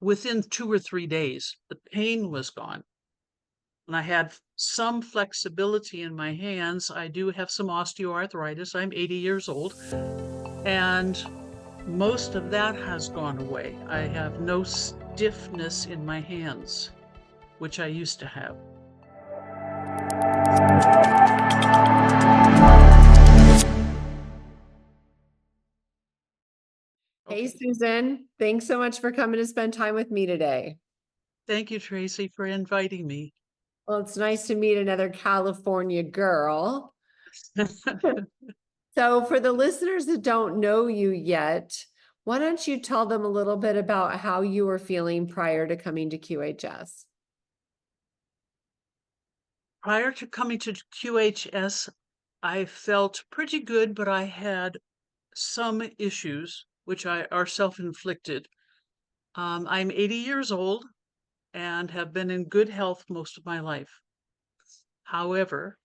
within 2 or 3 days, the pain was gone. And I had some flexibility in my hands. I do have some osteoarthritis. I'm 80 years old, and most of that has gone away. I have no stiffness in my hands, which I used to have. Hey, Okay. Susan. Thanks so much for coming to spend time with me today. Thank you, Tracy, for inviting me. Well, it's nice to meet another California girl. So, for the listeners that don't know you yet, why don't you tell them a little bit about how you were feeling prior to coming to QHS? Prior to coming to QHS, I felt pretty good, but I had some issues which are self-inflicted. I'm 80 years old and have been in good health most of my life. However,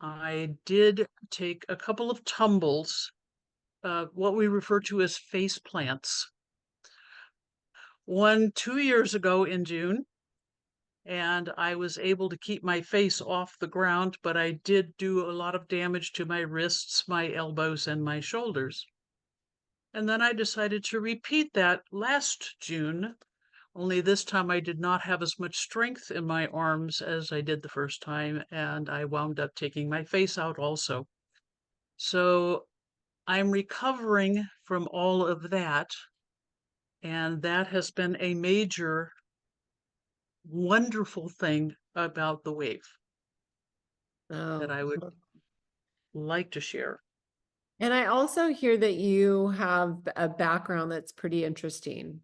I did take a couple of tumbles, what we refer to as face plants. One 2 years ago in June, and I was able to keep my face off the ground, but I did do a lot of damage to my wrists, my elbows, and my shoulders. And then I decided to repeat that last June, only this time I did not have as much strength in my arms as I did the first time, and I wound up taking my face out also. So I'm recovering from all of that, and that has been a major, wonderful thing about the wave that Oh, I would like to share. and I also hear that you have a background that's pretty interesting.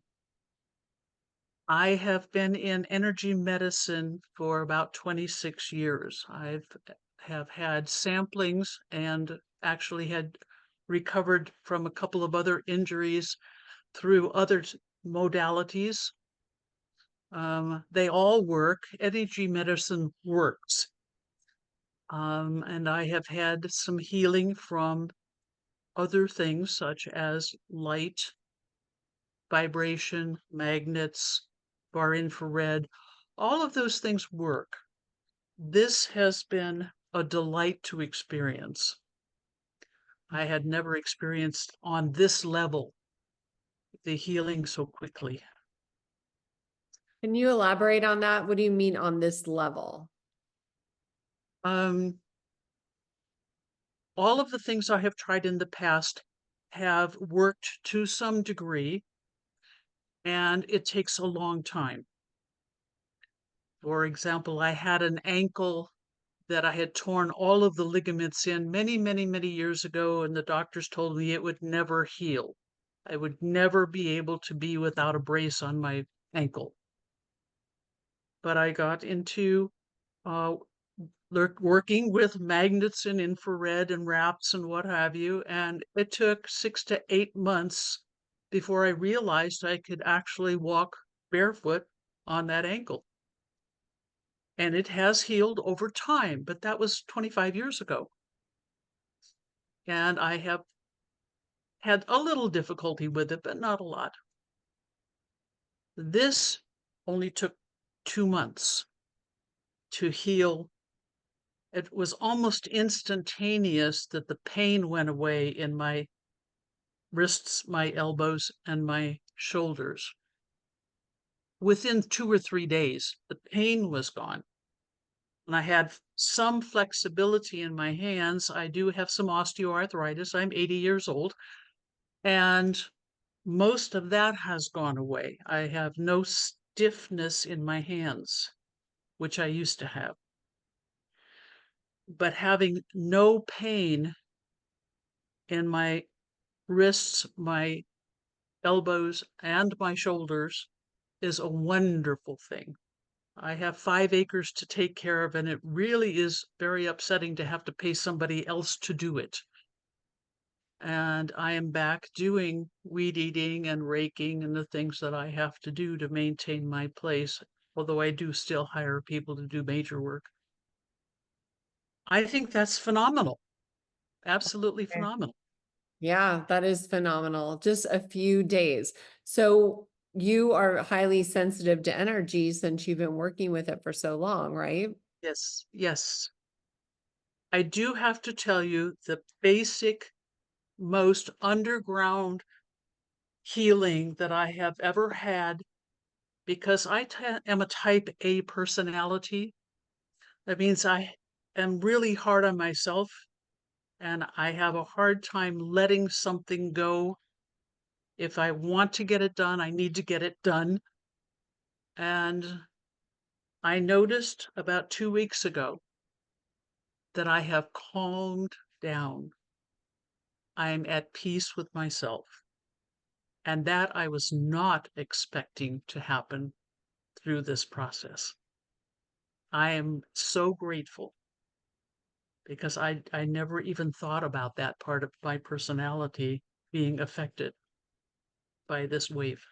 I have been in energy medicine for about 26 years. Have had samplings and actually had recovered from a couple of other injuries through other modalities. They all work. Energy medicine works. And I have had some healing from other things such as light, vibration, magnets, far infrared. All of those things work. This has been a delight to experience. I had never experienced on this level the healing so quickly. Can you elaborate on that? What do you mean on this level? Um, all of the things I have tried in the past have worked to some degree, and it takes a long time. For example, I had an ankle that I had torn all of the ligaments in many, many, many years ago, and the doctors told me it would never heal. I would never be able to be without a brace on my ankle. But I got into uh, working with magnets and infrared and wraps and what have you, and it took 6 to 8 months before I realized I could actually walk barefoot on that ankle. And it has healed over time, but that was 25 years ago. And I have had a little difficulty with it, but not a lot. This only took 2 months to heal. It was almost instantaneous that the pain went away in my wrists, my elbows, and my shoulders. Within 2 or 3 days, the pain was gone. And I had some flexibility in my hands. I do have some osteoarthritis. I'm 80 years old, and most of that has gone away. I have no stiffness in my hands, which I used to have. But having no pain in my wrists, my elbows, and my shoulders is a wonderful thing. I have 5 acres to take care of, and it really is very upsetting to have to pay somebody else to do it. And I am back doing weed eating and raking and the things that I have to do to maintain my place, although I do still hire people to do major work. I think that's phenomenal. Absolutely Okay. phenomenal. Yeah, that is phenomenal. Just a few days. So you are highly sensitive to energy since you've been working with it for so long, right? Yes, yes. I do have to tell you the basic, most underground healing that I have ever had, because am a type A personality. That means I am really hard on myself and I have a hard time letting something go. If I want to get it done, I need to get it done. And I noticed about 2 weeks ago that I have calmed down. I am at peace with myself. And that I was not expecting to happen through this process. I am so grateful because I never even thought about that part of my personality being affected by this wave.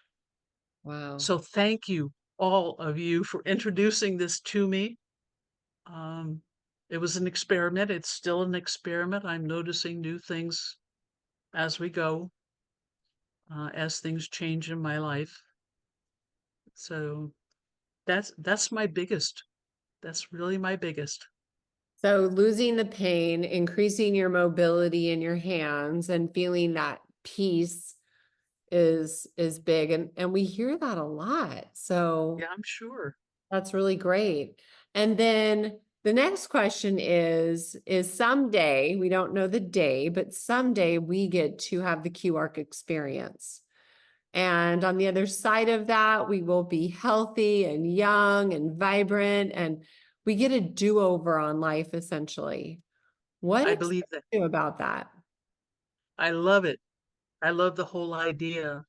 Wow. So thank you, all of you, for introducing this to me. Um, it was an experiment. It's still an experiment. I'm noticing new things as we go, as things change in my life. So that's my biggest. That's really my biggest. So losing the pain, increasing your mobility in your hands and feeling that peace is big. And we hear that a lot. So Yeah, I'm sure. that's really great. And then the next question is someday, we don't know the day, but someday we get to have the QARC experience. And on the other side of that, we will be healthy and young and vibrant, and we get a do-over on life, essentially. What I excites believe that. you about that? I love it. I love the whole idea.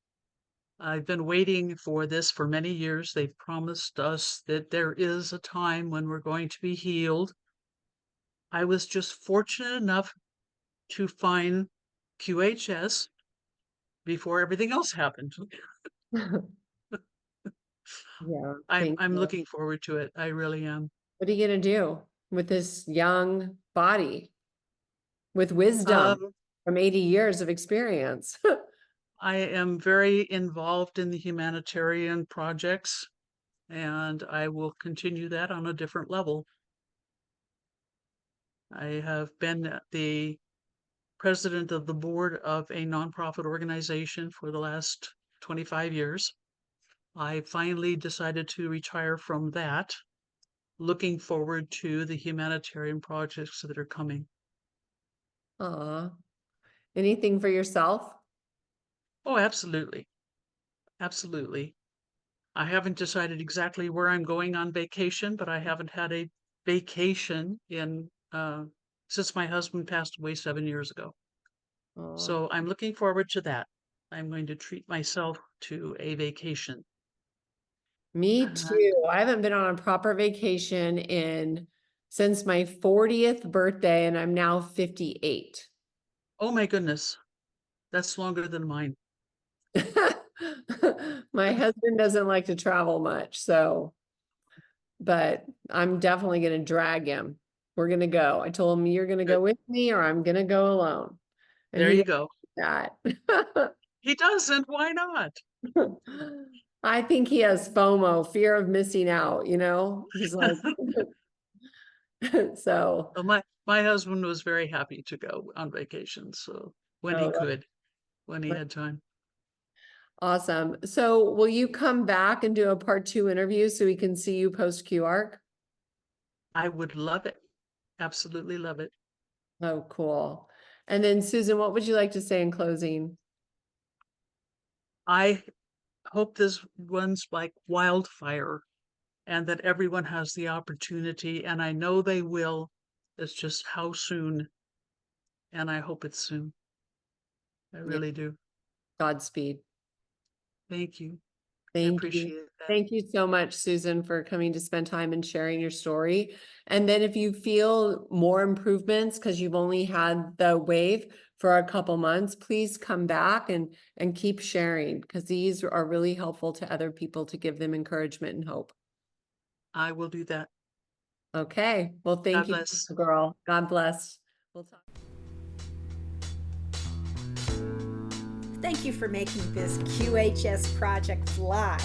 I've been waiting for this for many years. They've promised us that there is a time when we're going to be healed. I was just fortunate enough to find QHS before everything else happened. Yeah, I'm thank I'm you. looking forward to it. I really am. What are you going to do with this young body with wisdom Um, from 80 years of experience? I am very involved in the humanitarian projects, and I will continue that on a different level. I have been the president of the board of a nonprofit organization for the last 25 years. I finally decided to retire from that, looking forward to the humanitarian projects that are coming. Aw. Anything for yourself? Oh, absolutely. Absolutely. I haven't decided exactly where I'm going on vacation, but I haven't had a vacation in since my husband passed away 7 years ago. Aw. So I'm looking forward to that. I'm going to treat myself to a vacation. Me And too. I haven't been on a proper vacation in since my 40th birthday, and I'm now 58. oh my goodness, that's longer than mine. My husband doesn't like to travel much, so, but I'm definitely going to drag him. We're going to go. I told him, you're going to Good. go with me or I'm going to go alone. And There he you does go. that. He doesn't. Why not? I think he has FOMO, fear of missing out, you know? He's like, so, Well, my husband was very happy to go on vacation, so when he oh, could, when he that's had time. awesome. So will you come back and do a part 2 interview so we can see you post QARC? I would love it. Absolutely love it. Oh, cool. And then Susan, what would you like to say in closing? I hope this runs like wildfire and that everyone has the opportunity, and I know they will. It's just how soon, and I hope it's soon. I Yeah, really do. Godspeed. Thank you. I Thank you. appreciate that. Thank you so much, Susan, for coming to spend time and sharing your story. And then if you feel more improvements because you've only had the wave for a couple months, please come back and keep sharing because these are really helpful to other people to give them encouragement and hope. I will do that. Okay. Well, thank God you, bless. girl. God bless. We'll talk. Thank you for making this QHS project fly.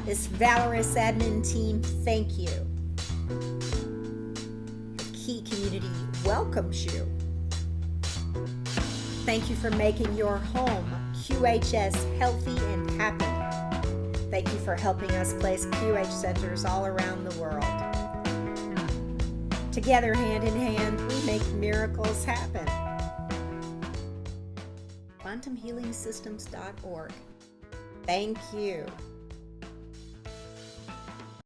This valorous admin team, thank you. The Key community welcomes you. Thank you for making your home QHS healthy and happy. Thank you for helping us place QH centers all around the world. Together, hand in hand, we make miracles happen. QuantumHealingSystems.org. Thank you.